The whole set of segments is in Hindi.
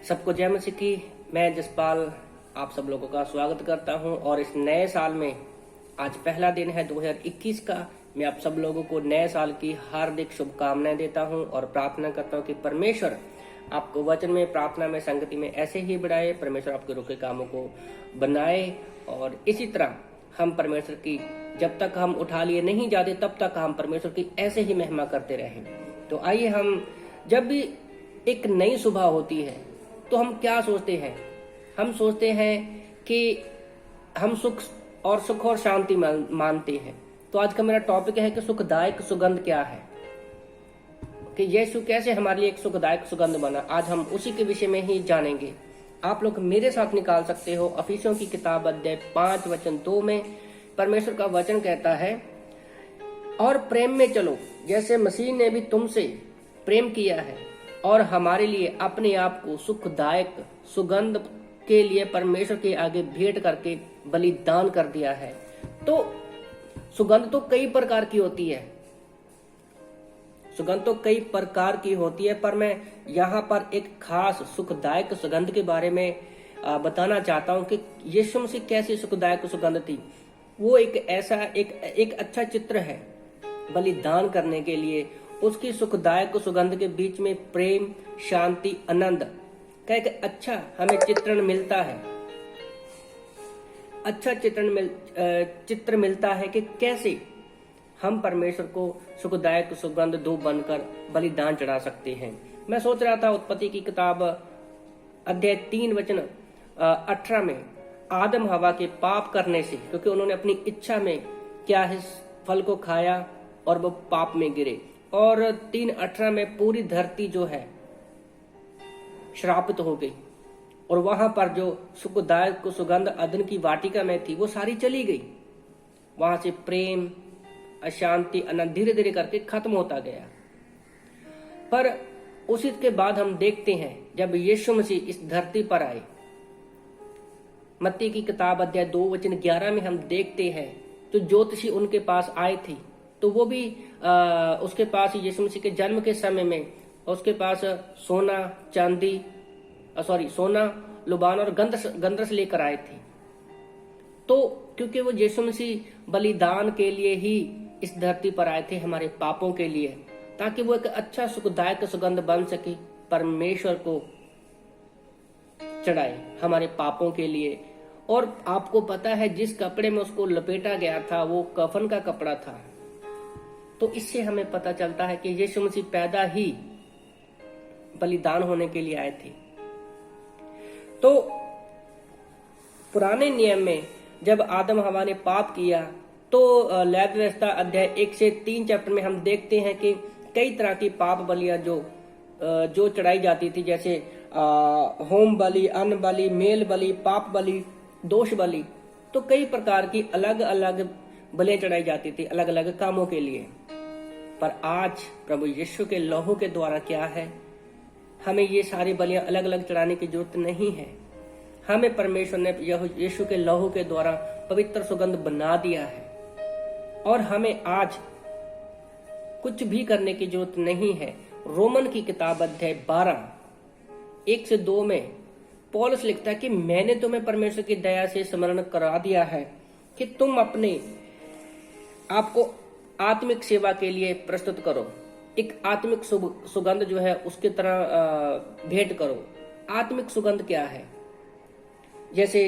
सबको जय मसीह की। मैं जसपाल आप सब लोगों का स्वागत करता हूं और इस नए साल में आज पहला दिन है 2021 का। मैं आप सब लोगों को नए साल की हार्दिक शुभकामनाएं देता हूं और प्रार्थना करता हूं कि परमेश्वर आपको वचन में, प्रार्थना में, संगति में ऐसे ही बढ़ाए। परमेश्वर आपके रुके कामों को बनाए और इसी तरह हम परमेश्वर की जब तक हम उठा लिए नहीं जाते तब तक हम परमेश्वर की ऐसे ही महिमा करते रहें। तो आइए, हम जब भी एक नई सुबह होती है तो हम क्या सोचते हैं? हम सोचते हैं कि हम सुख और शांति मानते हैं। तो आज का मेरा टॉपिक है कि सुखदायक सुगंध क्या है, कि यीशु कैसे हमारे लिए एक सुखदायक सुगंध बना। आज हम उसी के विषय में ही जानेंगे। आप लोग मेरे साथ निकाल सकते हो इफिसियों की किताब अध्याय 5 वचन 2 में परमेश्वर का वचन कहता है, और प्रेम में चलो जैसे मसीह ने भी तुमसे प्रेम किया है और हमारे लिए अपने आप को सुखदायक सुगंध के लिए परमेश्वर के आगे भेंट करके बलिदान कर दिया है। तो सुगंध तो कई प्रकार की होती है, सुगंध तो कई प्रकार की होती है, पर मैं यहाँ पर एक खास सुखदायक सुगंध के बारे में बताना चाहता हूँ कि यीशु मसीह कैसी सुखदायक सुगंध थी। वो एक ऐसा एक अच्छा चित्र है बलिदान करने के लिए। उसकी सुखदायक सुगंध के बीच में प्रेम, शांति, आनंद का एक अच्छा हमें चित्रण मिलता है। अच्छा चित्र मिलता है कि कैसे हम परमेश्वर को सुखदायक सुगंध दो बनकर बलिदान चढ़ा सकते हैं। मैं सोच रहा था उत्पत्ति की किताब अध्याय 3 वचन 18 में आदम हवा के पाप करने से, क्योंकि उन्होंने अपनी इच्छा में क्या है फल को खाया और वो पाप में गिरे, और 3:18 में पूरी धरती जो है श्रापित हो गई और वहां पर जो सुखदायक सुगंध अदन की वाटिका में थी वो सारी चली गई। वहां से प्रेम, अशांति, आनंद धीरे धीरे करके खत्म होता गया। पर उसी के बाद हम देखते हैं जब यीशु मसीह इस धरती पर आए, मत्ती की किताब अध्याय 2 वचन 11 में हम देखते हैं तो ज्योतिषी उनके पास आए थे। तो वो भी उसके पास यीशु मसीह के जन्म के समय में उसके पास सोना, लुबान और गंधरस लेकर आए थे। तो क्योंकि वो यीशु मसीह बलिदान के लिए ही इस धरती पर आए थे, हमारे पापों के लिए, ताकि वो एक अच्छा सुखदायक सुगंध बन सके, परमेश्वर को चढ़ाए हमारे पापों के लिए। और आपको पता है जिस कपड़े में उसको लपेटा गया था वो कफन का कपड़ा था। तो इससे हमें पता चलता है कि यीशु मसीह पैदा ही बलिदान होने के लिए आए थे। तो पुराने नियम में जब आदम हवा ने पाप किया तो लैव व्यवस्था अध्याय 1 से 3 चैप्टर में हम देखते हैं कि कई तरह की पाप बलियां जो चढ़ाई जाती थी, जैसे होम बलि, अन्न बलि, मेल बलि, पाप बलि, दोष बलि। तो कई प्रकार की अलग अलग बलियां चढ़ाई जाती थी अलग अलग कामों के लिए। पर आज प्रभु यीशु के लहू के द्वारा क्या है, हमें ये सारी बलियां अलग अलग चढ़ाने की जरूरत नहीं है। हमें परमेश्वर ने यीशु के लहू के द्वारा पवित्र सुगंध बना दिया है और हमें आज कुछ भी करने की जरूरत नहीं है। रोमन की किताब अध्याय 12 1 से 2 में पौलुस लिखता है कि मैंने तुम्हें परमेश्वर की दया से स्मरण करा दिया है कि तुम अपने आपको आत्मिक सेवा के लिए प्रस्तुत करो, एक आत्मिक सुगंध जो है उसके तरह भेंट करो। आत्मिक सुगंध क्या है? जैसे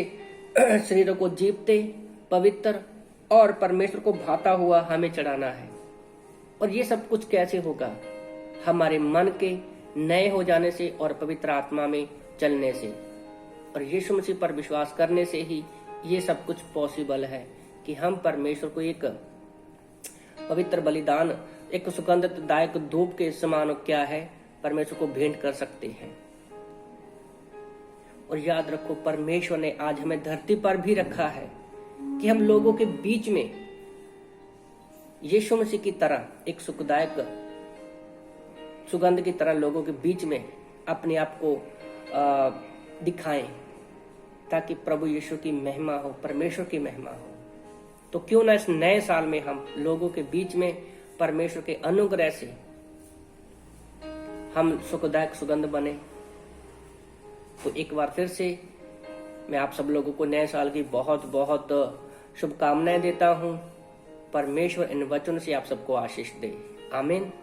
शरीर को जीवते, पवित्र और परमेश्वर को भाता हुआ हमें चढ़ाना है। और ये सब कुछ कैसे होगा? हमारे मन के नए हो जाने से और पवित्र आत्मा में चलने से और यीशु मसीह पर विश्वास करने से ही ये सब कुछ पॉसिबल है कि हम परमेश्वर को एक पवित्र बलिदान, एक सुगंधदायक धूप के समान क्या है, परमेश्वर को भेंट कर सकते हैं। और याद रखो, परमेश्वर ने आज हमें धरती पर भी रखा है कि हम लोगों के बीच में यीशु मसीह की तरह एक सुखदायक सुगंध की तरह लोगों के बीच में अपने आप को दिखाएं, ताकि प्रभु यीशु की महिमा हो, परमेश्वर की महिमा हो। तो क्यों ना इस नए साल में हम लोगों के बीच में परमेश्वर के अनुग्रह से हम सुखदायक सुगंध बने तो एक बार फिर से मैं आप सब लोगों को नए साल की बहुत बहुत शुभकामनाएं देता हूं। परमेश्वर इन वचनों से आप सबको आशीष दे। आमीन।